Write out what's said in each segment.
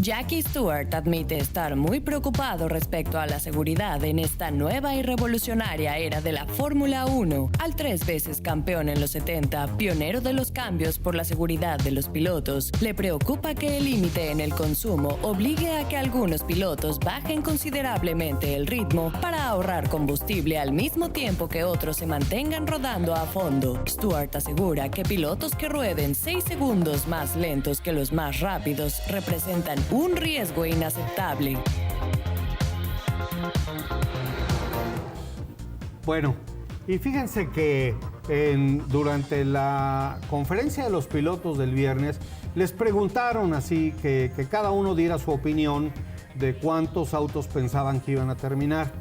Jackie Stewart admite estar muy preocupado respecto a la seguridad en esta nueva y revolucionaria era de la Fórmula 1. Al 3 veces campeón en los 70, pionero de los cambios por la seguridad de los pilotos, le preocupa que el límite en el consumo obligue a que algunos pilotos bajen considerablemente el ritmo para ahorrar combustible al mismo tiempo que otros se mantengan rodando a fondo. Stewart asegura que pilotos que rueden 6 segundos más lentos que los más rápidos representan un riesgo inaceptable. Bueno, y fíjense que durante la conferencia de los pilotos del viernes les preguntaron así que cada uno diera su opinión de cuántos autos pensaban que iban a terminar.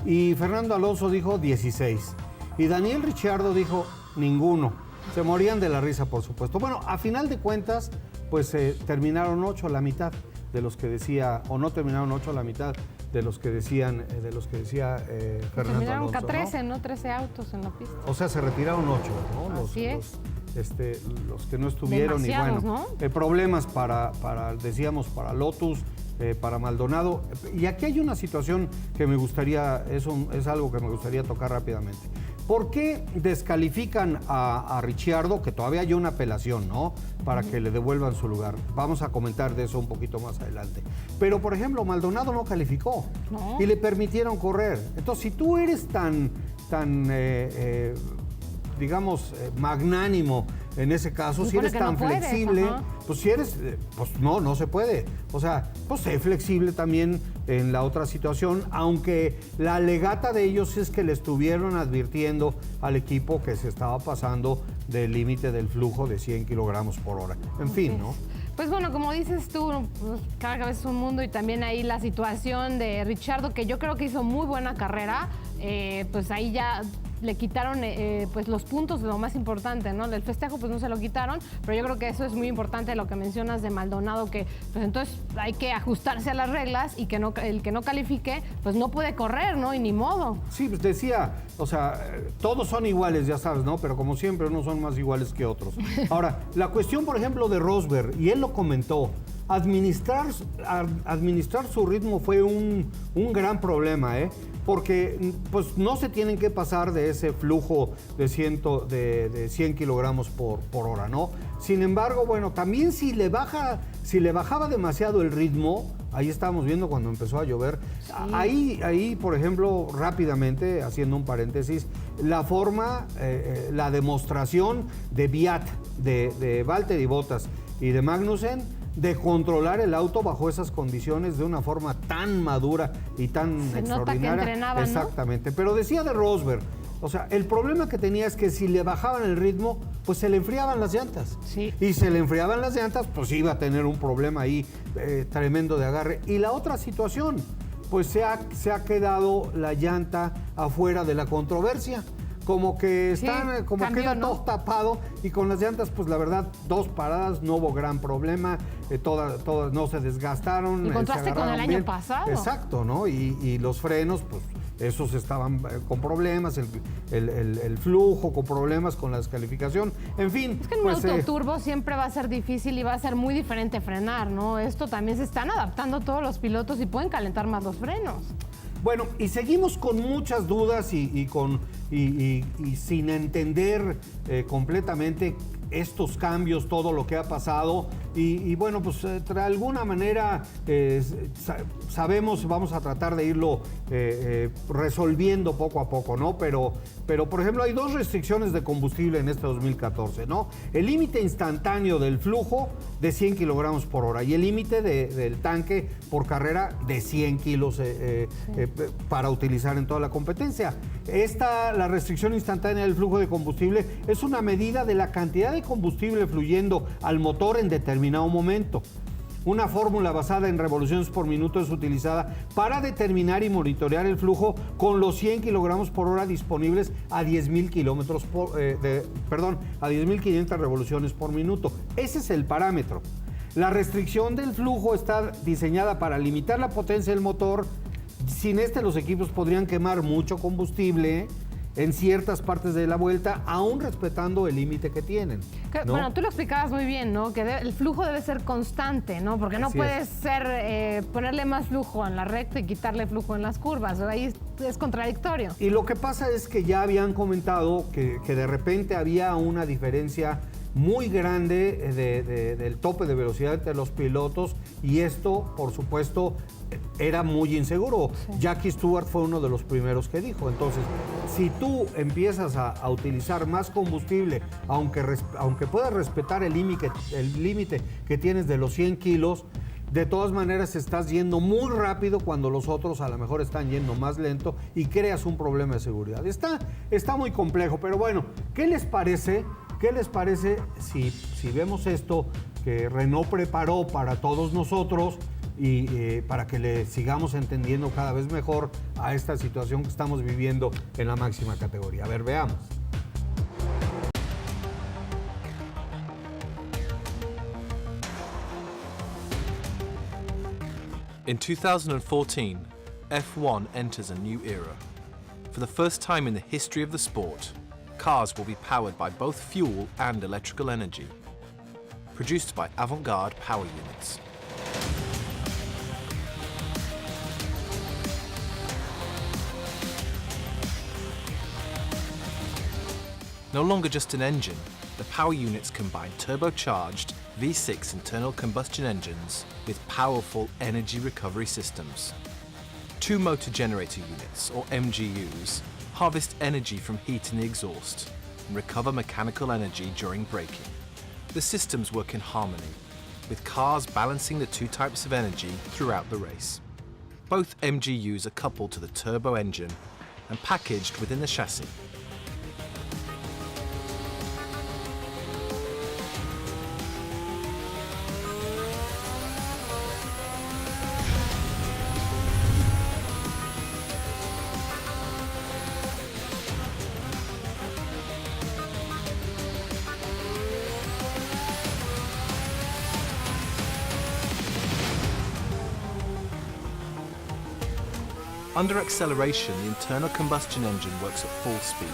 Y Fernando Alonso dijo 16. Y Daniel Ricciardo dijo ninguno. Se morían de la risa, por supuesto. Bueno, a final de cuentas, pues terminaron 8, la mitad de los que decía, o no terminaron 8, la mitad de los que decían, Fernando terminaron Alonso. 13, ¿no? 13 autos en la pista. O sea, se retiraron 8, ¿no? Así es. Los que no estuvieron. Demasiados, y bueno, ¿no? Problemas para Lotus, para Maldonado. Y aquí hay una situación que me gustaría, es algo que me gustaría tocar rápidamente. ¿Por qué descalifican a Ricciardo? Que todavía hay una apelación, ¿no? Para que le devuelvan su lugar. Vamos a comentar de eso un poquito más adelante. Pero, por ejemplo, Maldonado no calificó. No. Y le permitieron correr. Entonces, si tú eres tan digamos, magnánimo en ese caso, si eres tan flexible, pues si eres, pues no se puede. O sea, pues sé flexible también en la otra situación, aunque la alegata de ellos es que le estuvieron advirtiendo al equipo que se estaba pasando del límite del flujo de 100 kilogramos por hora. En fin, ¿no? Pues bueno, como dices tú, pues cada cabeza es un mundo y también ahí la situación de Ricciardo, que yo creo que hizo muy buena carrera, pues ahí ya le quitaron pues los puntos de lo más importante, ¿no? El festejo pues no se lo quitaron, pero yo creo que eso es muy importante lo que mencionas de Maldonado, que pues entonces hay que ajustarse a las reglas y que el que no califique pues no puede correr, ¿no? Y ni modo. Sí, pues decía, o sea, todos son iguales, ya sabes, ¿no? Pero como siempre, unos son más iguales que otros. Ahora, la cuestión, por ejemplo, de Rosberg, y él lo comentó, administrar su ritmo fue un gran problema, porque pues no se tienen que pasar de ese flujo de 100 kilogramos por hora, ¿no? Sin embargo, bueno, también si le bajaba demasiado el ritmo, ahí estábamos viendo cuando empezó a llover, sí. Ahí, por ejemplo, rápidamente, haciendo un paréntesis, la demostración de Kvyat, de Valtteri Bottas y de Magnussen, de controlar el auto bajo esas condiciones de una forma tan madura y tan extraordinaria. Nota que entrenaban, exactamente, ¿no? Pero decía de Rosberg, o sea, el problema que tenía es que si le bajaban el ritmo, pues se le enfriaban las llantas. Sí. Y se le enfriaban las llantas, pues iba a tener un problema ahí tremendo de agarre. Y la otra situación, pues se ha quedado la llanta afuera de la controversia. Como que están, queda todo tapado, y con las llantas, pues la verdad, 2 paradas, no hubo gran problema, todas no se desgastaron. Y contraste con el año pasado. Exacto, ¿no? Y los frenos, pues esos estaban con problemas, el flujo con problemas, con la descalificación, en fin. Es que en un auto turbo siempre va a ser difícil y va a ser muy diferente frenar, ¿no? Esto también se están adaptando todos los pilotos y pueden calentar más los frenos. Bueno, y seguimos con muchas dudas y sin entender completamente estos cambios, todo lo que ha pasado. Y bueno, pues de alguna manera sabemos, vamos a tratar de irlo resolviendo poco a poco, ¿no? Pero, por ejemplo, hay 2 restricciones de combustible en este 2014, ¿no? El límite instantáneo del flujo de 100 kilogramos por hora y el límite del tanque por carrera de 100 kilos para utilizar en toda la competencia. La restricción instantánea del flujo de combustible es una medida de la cantidad de combustible fluyendo al motor en determinado momento. Una fórmula basada en revoluciones por minuto es utilizada para determinar y monitorear el flujo con los 100 kilogramos por hora disponibles a 10.500 revoluciones por minuto. Ese es el parámetro. La restricción del flujo está diseñada para limitar la potencia del motor. Sin los equipos podrían quemar mucho combustible en ciertas partes de la vuelta, aún respetando el límite que tienen, ¿no? Bueno, tú lo explicabas muy bien, ¿no? Que el flujo debe ser constante, ¿no? Porque no Así puedes ponerle más flujo en la recta y quitarle flujo en las curvas. Ahí es contradictorio. Y lo que pasa es que ya habían comentado que de repente había una diferencia muy grande del tope de velocidad entre los pilotos, y esto, por supuesto, era muy inseguro. Sí. Jackie Stewart fue uno de los primeros que dijo. Entonces, si tú empiezas a utilizar más combustible, aunque puedas respetar el límite que tienes de los 100 kilos, de todas maneras estás yendo muy rápido cuando los otros a lo mejor están yendo más lento y creas un problema de seguridad. Está muy complejo, pero bueno, ¿qué les parece? ¿Qué les parece si vemos esto que Renault preparó para todos nosotros y para que le sigamos entendiendo cada vez mejor a esta situación que estamos viviendo en la máxima categoría? A ver, veamos. In 2014, F1 enters a new era. For the first time in the history of the sport, cars will be powered by both fuel and electrical energy, produced by Avantgarde power units. No longer just an engine, the power units combine turbocharged V6 internal combustion engines with powerful energy recovery systems. Two motor generator units, or MGUs, harvest energy from heat in the exhaust and recover mechanical energy during braking. The systems work in harmony, with cars balancing the two types of energy throughout the race. Both MGUs are coupled to the turbo engine and packaged within the chassis. Under acceleration, the internal combustion engine works at full speed,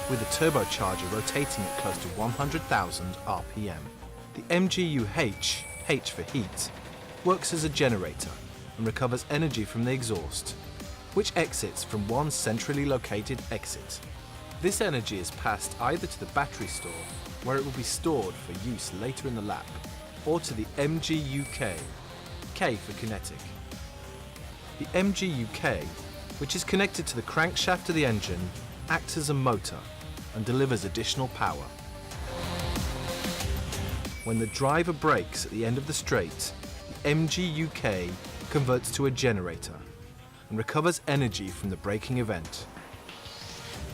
with the turbocharger rotating at close to 100,000 RPM. The MGU H for heat, works as a generator and recovers energy from the exhaust, which exits from one centrally located exit. This energy is passed either to the battery store, where it will be stored for use later in the lap, or to the MGU-K, K for kinetic. The MGU-K, which is connected to the crankshaft of the engine, acts as a motor and delivers additional power. When the driver brakes at the end of the straight, the MGU-K converts to a generator and recovers energy from the braking event.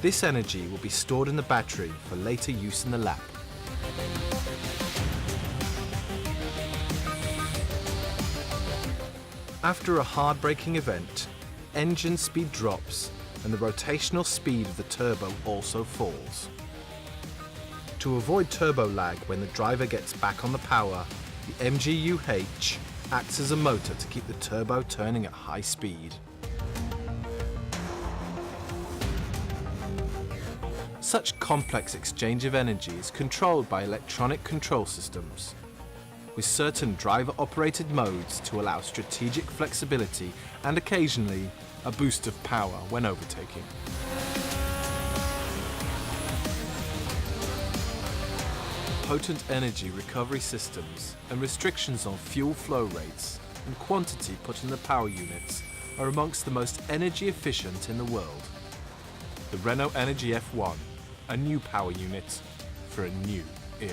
This energy will be stored in the battery for later use in the lap. After a hard braking event, engine speed drops and the rotational speed of the turbo also falls. To avoid turbo lag when the driver gets back on the power, the MGU-H acts as a motor to keep the turbo turning at high speed. Such complex exchange of energy is controlled by electronic control systems, with certain driver-operated modes to allow strategic flexibility and occasionally a boost of power when overtaking. Potent energy recovery systems and restrictions on fuel flow rates and quantity put in the power units are amongst the most energy efficient in the world. The Renault Energy F1, a new power unit for a new era.